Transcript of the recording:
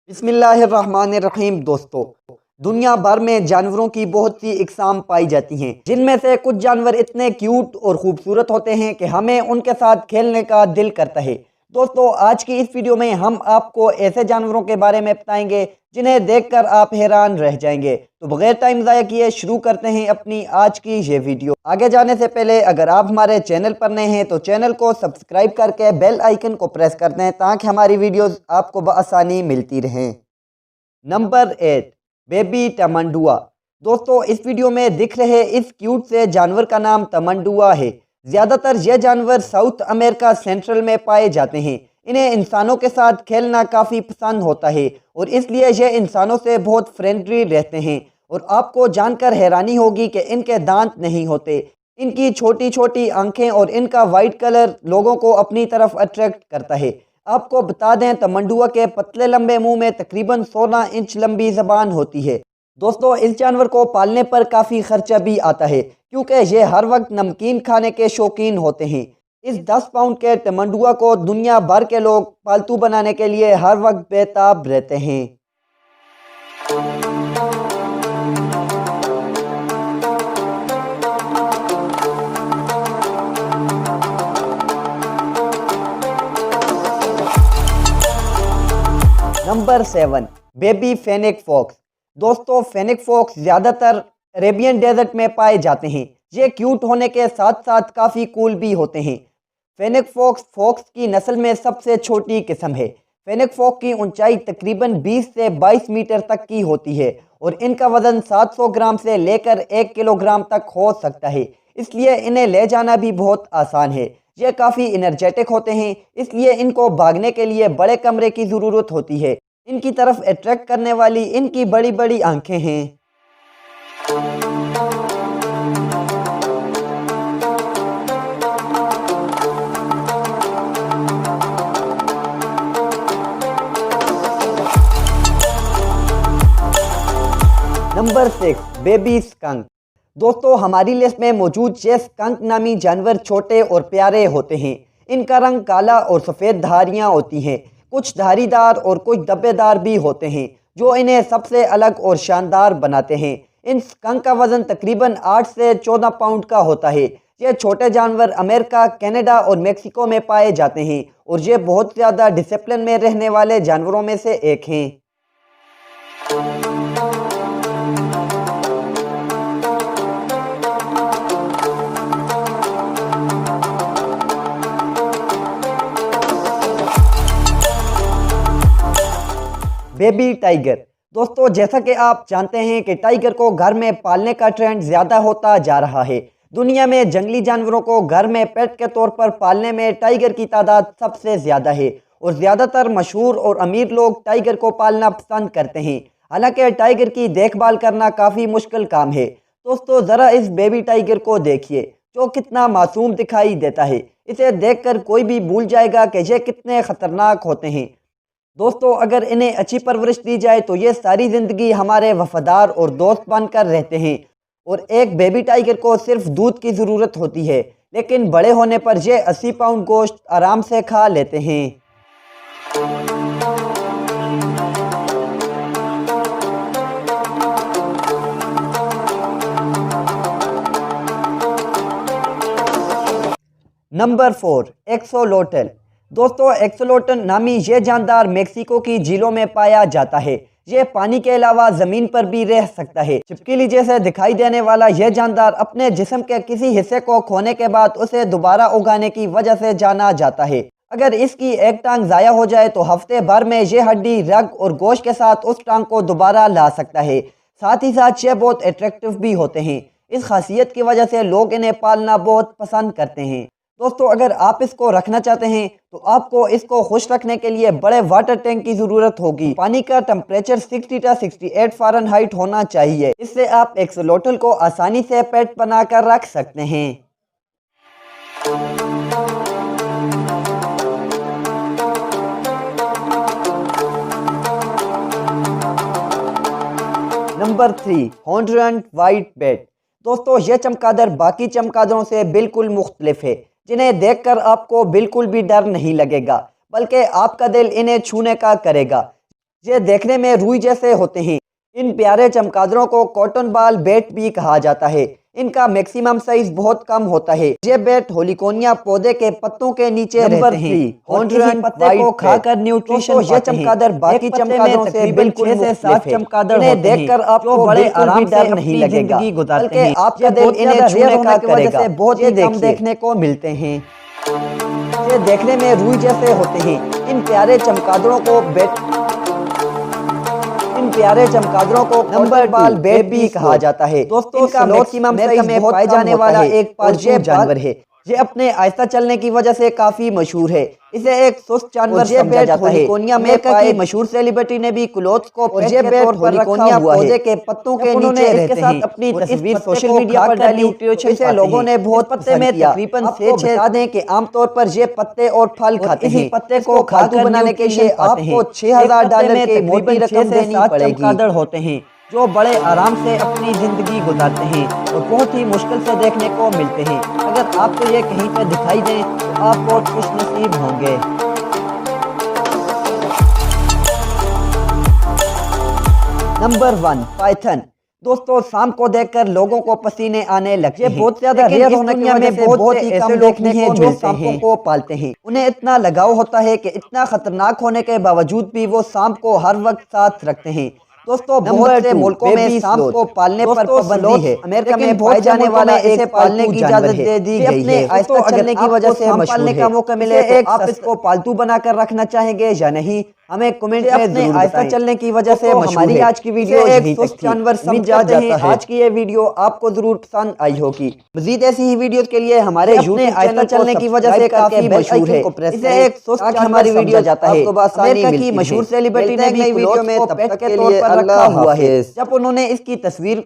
बिस्मिल्लाहिर्रहमानिर्रहीम। दोस्तों, दुनिया भर में जानवरों की बहुत सी इकसाम पाई जाती हैं, जिनमें से कुछ जानवर इतने क्यूट और खूबसूरत होते हैं कि हमें उनके साथ खेलने का दिल करता है। दोस्तों, आज की इस वीडियो में हम आपको ऐसे जानवरों के बारे में बताएंगे जिन्हें देखकर आप हैरान रह जाएंगे। तो बगैर टाइम ज़ाया किए शुरू करते हैं अपनी आज की ये वीडियो। आगे जाने से पहले अगर आप हमारे चैनल पर नए हैं तो चैनल को सब्सक्राइब करके बेल आइकन को प्रेस कर दें ताकि हमारी वीडियोस आपको बआसानी मिलती रहें। Number 8, baby tamandua. दोस्तों, इस वीडियो में दिख रहे इस क्यूट से जानवर का नाम तमंडुआ है। ज़्यादातर ये जानवर साउथ अमेरिका सेंट्रल में पाए जाते हैं। इन्हें इंसानों के साथ खेलना काफ़ी पसंद होता है और इसलिए ये इंसानों से बहुत फ्रेंडली रहते हैं। और आपको जानकर हैरानी होगी कि इनके दांत नहीं होते। इनकी छोटी छोटी आंखें और इनका वाइट कलर लोगों को अपनी तरफ अट्रैक्ट करता है। आपको बता दें, तमंडुआ के पतले लंबे मुंह में तकरीबन 16 इंच लंबी जबान होती है। दोस्तों, इस जानवर को पालने पर काफ़ी खर्चा भी आता है क्योंकि ये हर वक्त नमकीन खाने के शौकीन होते हैं। इस 10 पाउंड के तमंडुआ को दुनिया भर के लोग पालतू बनाने के लिए हर वक्त बेताब रहते हैं। Number 7, baby fennec fox. दोस्तों, फेनिक फॉक्स ज़्यादातर अरेबियन डेजर्ट में पाए जाते हैं। ये क्यूट होने के साथ साथ काफ़ी कूल भी होते हैं। फेनिक फॉक्स फॉक्स की नस्ल में सबसे छोटी किस्म है। फेनिक फॉक्स की ऊंचाई तकरीबन 20 से 22 मीटर तक की होती है और इनका वज़न 700 ग्राम से लेकर 1 किलोग्राम तक हो सकता है। इसलिए इन्हें ले जाना भी बहुत आसान है। ये काफ़ी एनर्जेटिक होते हैं, इसलिए इनको भागने के लिए बड़े कमरे की ज़रूरत होती है। इनकी तरफ अट्रैक्ट करने वाली इनकी बड़ी बड़ी आंखें हैं। Number 6, baby skunk. दोस्तों, हमारी लिस्ट में मौजूद ये स्कंक नामी जानवर छोटे और प्यारे होते हैं। इनका रंग काला और सफ़ेद धारियाँ होती हैं। कुछ धारीदार और कुछ धब्बेदार भी होते हैं जो इन्हें सबसे अलग और शानदार बनाते हैं। इन स्कंक का वज़न तकरीबन 8 से 14 पाउंड का होता है। ये छोटे जानवर अमेरिका, कनाडा और मेक्सिको में पाए जाते हैं और ये बहुत ज़्यादा डिसिप्लिन में रहने वाले जानवरों में से एक हैं। Baby tiger. दोस्तों, जैसा कि आप जानते हैं कि टाइगर को घर में पालने का ट्रेंड ज़्यादा होता जा रहा है। दुनिया में जंगली जानवरों को घर में पेट के तौर पर पालने में टाइगर की तादाद सबसे ज़्यादा है और ज़्यादातर मशहूर और अमीर लोग टाइगर को पालना पसंद करते हैं। हालांकि टाइगर की देखभाल करना काफ़ी मुश्किल काम है। दोस्तों, ज़रा इस बेबी टाइगर को देखिए जो कितना मासूम दिखाई देता है। इसे देखकर कोई भी भूल जाएगा कि ये कितने ख़तरनाक होते हैं। दोस्तों, अगर इन्हें अच्छी परवरिश दी जाए तो ये सारी ज़िंदगी हमारे वफादार और दोस्त बनकर रहते हैं। और एक बेबी टाइगर को सिर्फ दूध की ज़रूरत होती है, लेकिन बड़े होने पर ये 80 पाउंड गोश्त आराम से खा लेते हैं। Number 4, axolotl. दोस्तों, एक्सोलोटल नामी ये जानदार मेक्सिको की झीलों में पाया जाता है। ये पानी के अलावा ज़मीन पर भी रह सकता है। छिपकली जैसे दिखाई देने वाला यह जानदार अपने जिस्म के किसी हिस्से को खोने के बाद उसे दोबारा उगाने की वजह से जाना जाता है। अगर इसकी एक टांग ज़ाया हो जाए तो हफ्ते भर में ये हड्डी, रग और गोश्त के साथ उस टांग को दोबारा ला सकता है। साथ ही साथ ये बहुत अट्रैक्टिव भी होते हैं। इस खासियत की वजह से लोग इन्हें पालना बहुत पसंद करते हैं। दोस्तों, अगर आप इसको रखना चाहते हैं तो आपको इसको खुश रखने के लिए बड़े वाटर टैंक की ज़रूरत होगी। पानी का टेम्परेचर 60 से 68 फ़ारेनहाइट होना चाहिए। इससे आप एक्सोलोटल को आसानी से पेट बनाकर रख सकते हैं। Number 3, horned white bat. दोस्तों, यह चमगादड़ बाकी चमगादड़ों से बिल्कुल मुख्तलिफ है, जिन्हें देखकर आपको बिल्कुल भी डर नहीं लगेगा, बल्कि आपका दिल इन्हें छूने का करेगा। ये देखने में रुई जैसे होते हैं। इन प्यारे चमगादड़ों को कॉटन बॉल बैट भी कहा जाता है। इनका मैक्सिमम साइज बहुत कम होता है। ये बैट होलिकोनिया पौधे के पत्तों के नीचे रहते हैं और किसी पत्ते को खाकर न्यूट्रिशन ये चमगादड़ बाकी चमगादड़ों से बिल्कुल 6 से 7 चमगादड़ देखकर आपको बड़े आराम से नहीं लगेगा, बल्कि आपका दिल इन्हें छूने का करेगा। बहुत ही कम देखने को मिलते हैं। ये देखने में रुई जैसे होते हैं। इन प्यारे चमगादड़ों को नंबर बॉल बैट भी कहा जाता है। दोस्तों, इनका मैक्सिमम साइज में पाए जाने वाला एक पालतू जानवर है। ये अपने आहिस्ता चलने की वजह से काफी मशहूर है। इसे एक सुस्त जानवर समझा जाता है। होलिकोनिया में पाए मशहूर सेलिब्रिटी ने भी क्लोथ्स को होलिकोनिया पौधे के पत्तों के नीचे रहते हैं। अपनी तस्वीर सोशल मीडिया पर डाली। इसे लोगों ने बहुत पत्ते में तकरीबन 6 बता दें कि आमतौर पर ये पत्ते और फल खाते हैं। पत्ते को खाद्य बनाने के लिए आपको $6000 की मोटी रकम देनी पड़ेगी। होते हैं जो बड़े आराम से अपनी जिंदगी गुजारते हैं और बहुत ही मुश्किल से देखने को मिलते हैं। अगर आपको ये कहीं पे दिखाई दें तो आप बहुत खुशनसीब होंगे। Number 1, Python. दोस्तों, सांप को देखकर लोगों को पसीने आने लगते हैं। बहुत ज्यादा रेयर होने की वजह से बहुत ही कम देखने को जो सांपों को पालते हैं। उन्हें इतना लगाव होता है कि इतना खतरनाक होने के बावजूद भी वो सांप को हर वक्त साथ रखते हैं। दोस्तों, बहुत से मुल्कों में सांप को पालने पर पाबंदी है। अमेरिका में पाए जाने वाला इसे पालने की इजाजत दे दी गई है। आहिस्ता चलने की वजह से पालने का मौका मिले तो आप इसको पालतू बनाकर रखना चाहेंगे या नहीं, हमें कमेंट में जरूर आहिस्ता चलने की वजह से हमारी आज की वीडियो एक सुस्त जानवर समझा जाता है। आज की ये वीडियो आपको जरूर पसंद आई होगी। मजीद ऐसी ही वीडियो के लिए हमारे आहिस्ता चलने की वजह से काफी मशहूर है। इसे एक सुस्त हमारी वीडियो जाता है। अमेरिका की मशहूर सेलिब्रिटी ने भी वीडियो में तब तक के लिए रखा हुआ है। जब उन्होंने इसकी तस्वीर